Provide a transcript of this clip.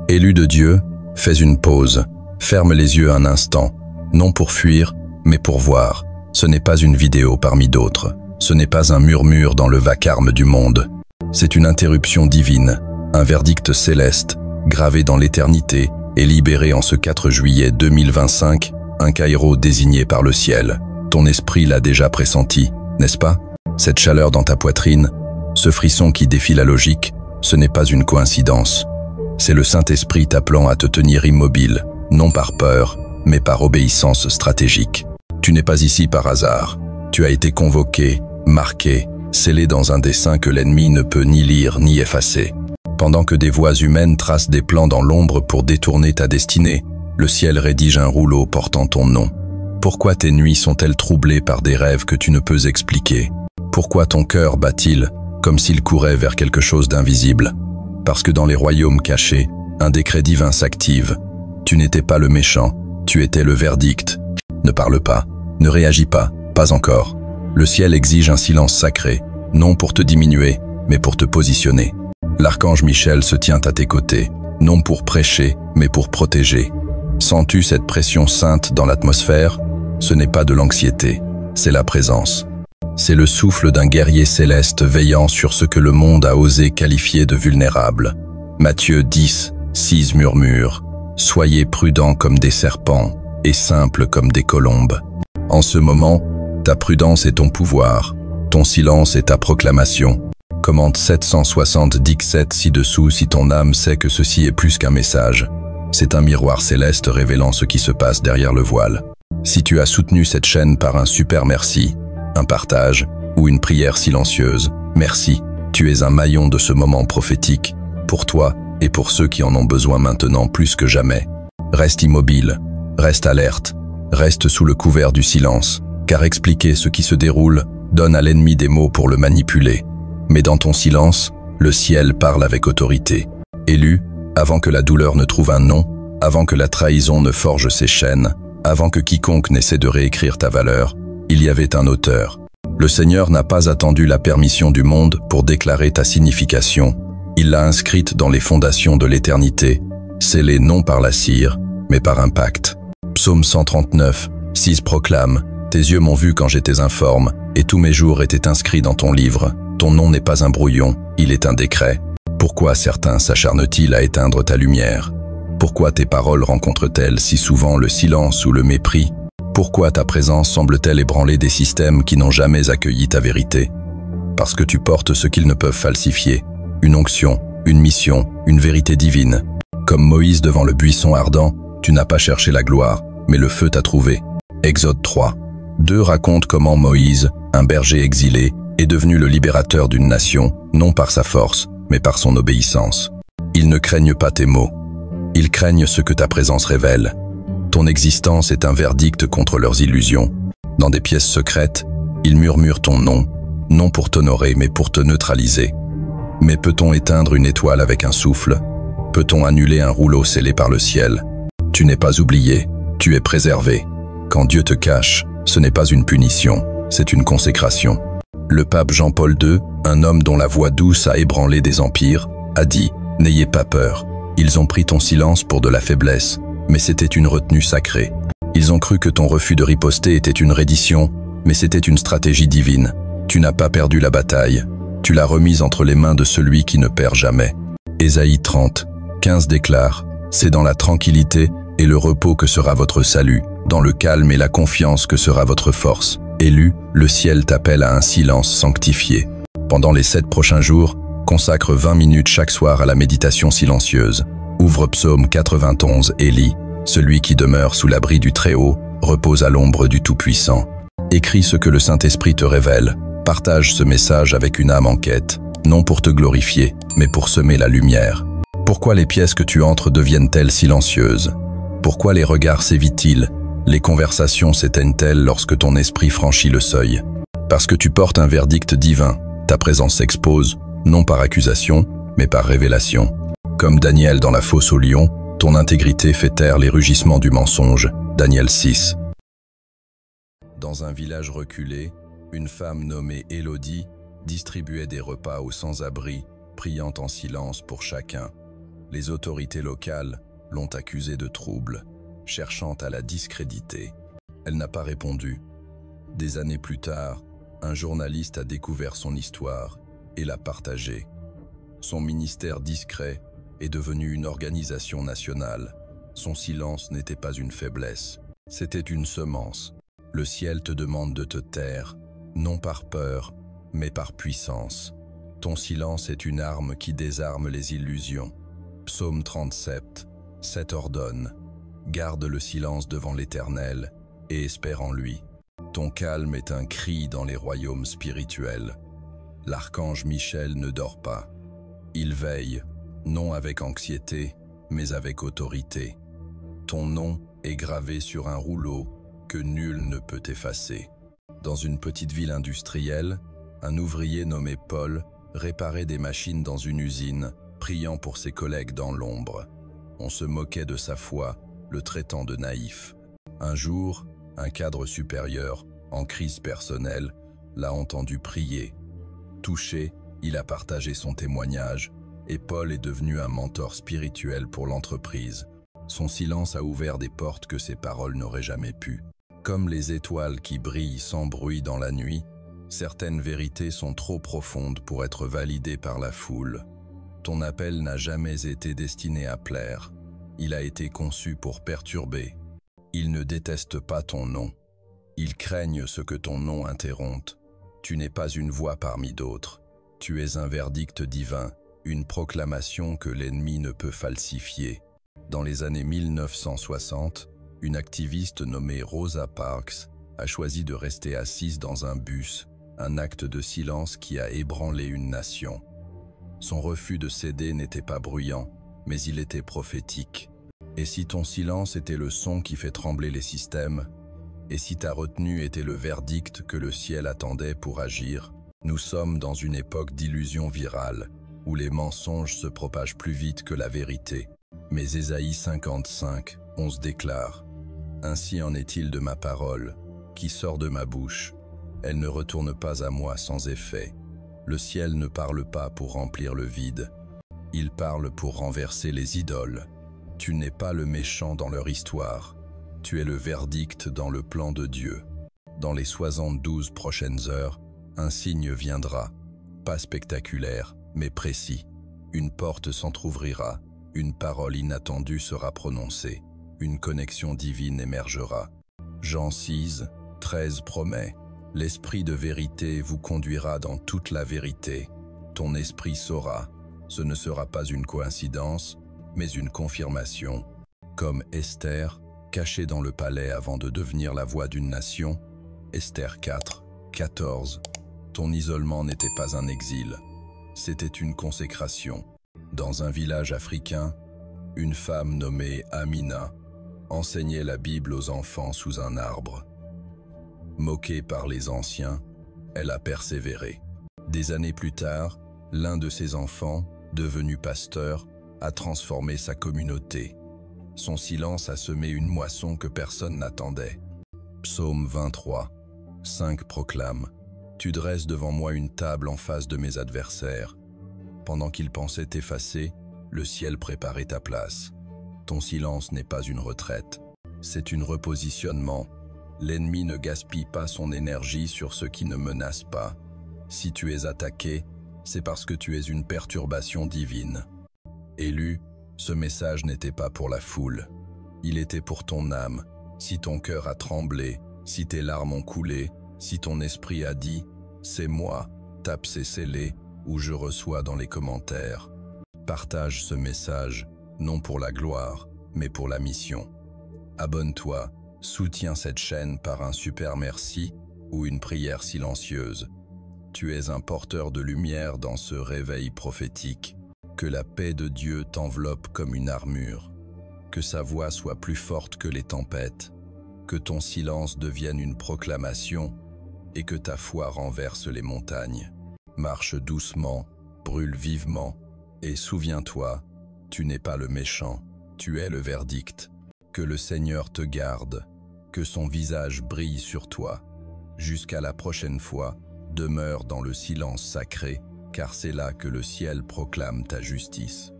Élu de Dieu, fais une pause, ferme les yeux un instant, non pour fuir, mais pour voir. Ce n'est pas une vidéo parmi d'autres, ce n'est pas un murmure dans le vacarme du monde. C'est une interruption divine, un verdict céleste, gravé dans l'éternité et libéré en ce 4 juillet 2025, un Caïro désigné par le ciel. Ton esprit l'a déjà pressenti, n'est-ce pas? Cette chaleur dans ta poitrine, ce frisson qui défie la logique, ce n'est pas une coïncidence. C'est le Saint-Esprit t'appelant à te tenir immobile, non par peur, mais par obéissance stratégique. Tu n'es pas ici par hasard. Tu as été convoqué, marqué, scellé dans un dessein que l'ennemi ne peut ni lire ni effacer. Pendant que des voix humaines tracent des plans dans l'ombre pour détourner ta destinée, le ciel rédige un rouleau portant ton nom. Pourquoi tes nuits sont-elles troublées par des rêves que tu ne peux expliquer? Pourquoi ton cœur bat-il comme s'il courait vers quelque chose d'invisible? Parce que dans les royaumes cachés, un décret divin s'active. Tu n'étais pas le méchant, tu étais le verdict. Ne parle pas, ne réagis pas encore. Le ciel exige un silence sacré, non pour te diminuer, mais pour te positionner. L'archange Michel se tient à tes côtés, non pour prêcher, mais pour protéger. Sens-tu cette pression sainte dans l'atmosphère? Ce n'est pas de l'anxiété, c'est la présence. C'est le souffle d'un guerrier céleste veillant sur ce que le monde a osé qualifier de vulnérable. Matthieu 10, 6 murmure « Soyez prudents comme des serpents et simples comme des colombes ». En ce moment, ta prudence est ton pouvoir, ton silence est ta proclamation. Commente 777 ci-dessous si ton âme sait que ceci est plus qu'un message. C'est un miroir céleste révélant ce qui se passe derrière le voile. Si tu as soutenu cette chaîne par un super merci, un partage ou une prière silencieuse, merci, tu es un maillon de ce moment prophétique, pour toi et pour ceux qui en ont besoin maintenant plus que jamais. Reste immobile, reste alerte, reste sous le couvert du silence, car expliquer ce qui se déroule donne à l'ennemi des mots pour le manipuler. Mais dans ton silence, le ciel parle avec autorité. Élu, avant que la douleur ne trouve un nom, avant que la trahison ne forge ses chaînes, avant que quiconque n'essaie de réécrire ta valeur, il y avait un auteur. Le Seigneur n'a pas attendu la permission du monde pour déclarer ta signification. Il l'a inscrite dans les fondations de l'éternité, scellée non par la cire, mais par un pacte. Psaume 139, 6 proclame « Tes yeux m'ont vu quand j'étais informe, et tous mes jours étaient inscrits dans ton livre. Ton nom n'est pas un brouillon, il est un décret. Pourquoi certains s'acharnent-ils à éteindre ta lumière? Pourquoi tes paroles rencontrent-elles si souvent le silence ou le mépris? Pourquoi ta présence semble-t-elle ébranler des systèmes qui n'ont jamais accueilli ta vérité? Parce que tu portes ce qu'ils ne peuvent falsifier, une onction, une mission, une vérité divine. Comme Moïse devant le buisson ardent, tu n'as pas cherché la gloire, mais le feu t'a trouvé. Exode 3. 2 raconte comment Moïse, un berger exilé, est devenu le libérateur d'une nation, non par sa force, mais par son obéissance. Ils ne craignent pas tes mots. Ils craignent ce que ta présence révèle. Ton existence est un verdict contre leurs illusions. Dans des pièces secrètes, ils murmurent ton nom, non pour t'honorer, mais pour te neutraliser. Mais peut-on éteindre une étoile avec un souffle? Peut-on annuler un rouleau scellé par le ciel? Tu n'es pas oublié, tu es préservé. Quand Dieu te cache, ce n'est pas une punition, c'est une consécration. Le pape Jean-Paul II, un homme dont la voix douce a ébranlé des empires, a dit « N'ayez pas peur, ils ont pris ton silence pour de la faiblesse, mais c'était une retenue sacrée. Ils ont cru que ton refus de riposter était une reddition, mais c'était une stratégie divine. Tu n'as pas perdu la bataille, tu l'as remise entre les mains de celui qui ne perd jamais. » Ésaïe 30, 15 déclare « C'est dans la tranquillité et le repos que sera votre salut, dans le calme et la confiance que sera votre force. » Élu, le ciel t'appelle à un silence sanctifié. Pendant les 7 prochains jours, consacre 20 minutes chaque soir à la méditation silencieuse. Ouvre Psaume 91 et lis « Celui qui demeure sous l'abri du Très-Haut repose à l'ombre du Tout-Puissant ». Écris ce que le Saint-Esprit te révèle. Partage ce message avec une âme en quête, non pour te glorifier, mais pour semer la lumière. Pourquoi les pièces que tu entres deviennent-elles silencieuses? Pourquoi les regards s'évitent-ils? Les conversations s'éteignent-elles lorsque ton esprit franchit le seuil? Parce que tu portes un verdict divin, ta présence s'expose, non par accusation, mais par révélation. Comme Daniel dans la fosse au lion, ton intégrité fait taire les rugissements du mensonge. Daniel 6. Dans un village reculé, une femme nommée Élodie distribuait des repas aux sans-abri, priant en silence pour chacun. Les autorités locales l'ont accusée de trouble, cherchant à la discréditer. Elle n'a pas répondu. Des années plus tard, un journaliste a découvert son histoire et l'a partagée. Son ministère discret est devenu une organisation nationale. Son silence n'était pas une faiblesse, c'était une semence. Le ciel te demande de te taire, non par peur, mais par puissance. Ton silence est une arme qui désarme les illusions. Psaume 37, 7 ordonne. Garde le silence devant l'Éternel et espère en lui. Ton calme est un cri dans les royaumes spirituels. L'archange Michel ne dort pas. Il veille, non avec anxiété, mais avec autorité. Ton nom est gravé sur un rouleau que nul ne peut effacer. Dans une petite ville industrielle, un ouvrier nommé Paul réparait des machines dans une usine, priant pour ses collègues dans l'ombre. On se moquait de sa foi, le traitant de naïf. Un jour, un cadre supérieur, en crise personnelle, l'a entendu prier. Touché, il a partagé son témoignage, et Paul est devenu un mentor spirituel pour l'entreprise. Son silence a ouvert des portes que ses paroles n'auraient jamais pu. Comme les étoiles qui brillent sans bruit dans la nuit, certaines vérités sont trop profondes pour être validées par la foule. Ton appel n'a jamais été destiné à plaire. Il a été conçu pour perturber. Ils ne détestent pas ton nom. Ils craignent ce que ton nom interrompe. Tu n'es pas une voix parmi d'autres. Tu es un verdict divin, une proclamation que l'ennemi ne peut falsifier. Dans les années 1960, une activiste nommée Rosa Parks a choisi de rester assise dans un bus, un acte de silence qui a ébranlé une nation. Son refus de céder n'était pas bruyant, mais il était prophétique. Et si ton silence était le son qui fait trembler les systèmes, et si ta retenue était le verdict que le ciel attendait pour agir, nous sommes dans une époque d'illusion virale, où les mensonges se propagent plus vite que la vérité. Mais Ésaïe 55, 11 déclare « Ainsi en est-il de ma parole, qui sort de ma bouche. Elle ne retourne pas à moi sans effet. Le ciel ne parle pas pour remplir le vide. Il parle pour renverser les idoles. Tu n'es pas le méchant dans leur histoire. Tu es le verdict dans le plan de Dieu. Dans les 72 prochaines heures, un signe viendra, pas spectaculaire, mais précis. Une porte s'entr'ouvrira, une parole inattendue sera prononcée, une connexion divine émergera. Jean 6, 13 promet « L'esprit de vérité vous conduira dans toute la vérité. Ton esprit saura. Ce ne sera pas une coïncidence, mais une confirmation. Comme Esther, cachée dans le palais avant de devenir la voix d'une nation, Esther 4, 14. Ton isolement n'était pas un exil, c'était une consécration. Dans un village africain, une femme nommée Amina enseignait la Bible aux enfants sous un arbre. Moquée par les anciens, elle a persévéré. Des années plus tard, l'un de ses enfants, devenu pasteur, a transformé sa communauté. Son silence a semé une moisson que personne n'attendait. Psaume 23, 5 proclame « Tu dresses devant moi une table en face de mes adversaires. Pendant qu'ils pensaient t'effacer, le ciel préparait ta place. Ton silence n'est pas une retraite, c'est un repositionnement. L'ennemi ne gaspille pas son énergie sur ceux qui ne menacent pas. Si tu es attaqué, c'est parce que tu es une perturbation divine. » Élu, ce message n'était pas pour la foule. Il était pour ton âme. Si ton cœur a tremblé, si tes larmes ont coulé, si ton esprit a dit « C'est moi », tape c'est scellé ou je reçois dans les commentaires. Partage ce message, non pour la gloire, mais pour la mission. Abonne-toi, soutiens cette chaîne par un super merci ou une prière silencieuse. Tu es un porteur de lumière dans ce réveil prophétique. Que la paix de Dieu t'enveloppe comme une armure. Que sa voix soit plus forte que les tempêtes. Que ton silence devienne une proclamation et que ta foi renverse les montagnes. Marche doucement, brûle vivement et souviens-toi, tu n'es pas le méchant, tu es le verdict. Que le Seigneur te garde, que son visage brille sur toi. Jusqu'à la prochaine fois, demeure dans le silence sacré, car c'est là que le ciel proclame ta justice.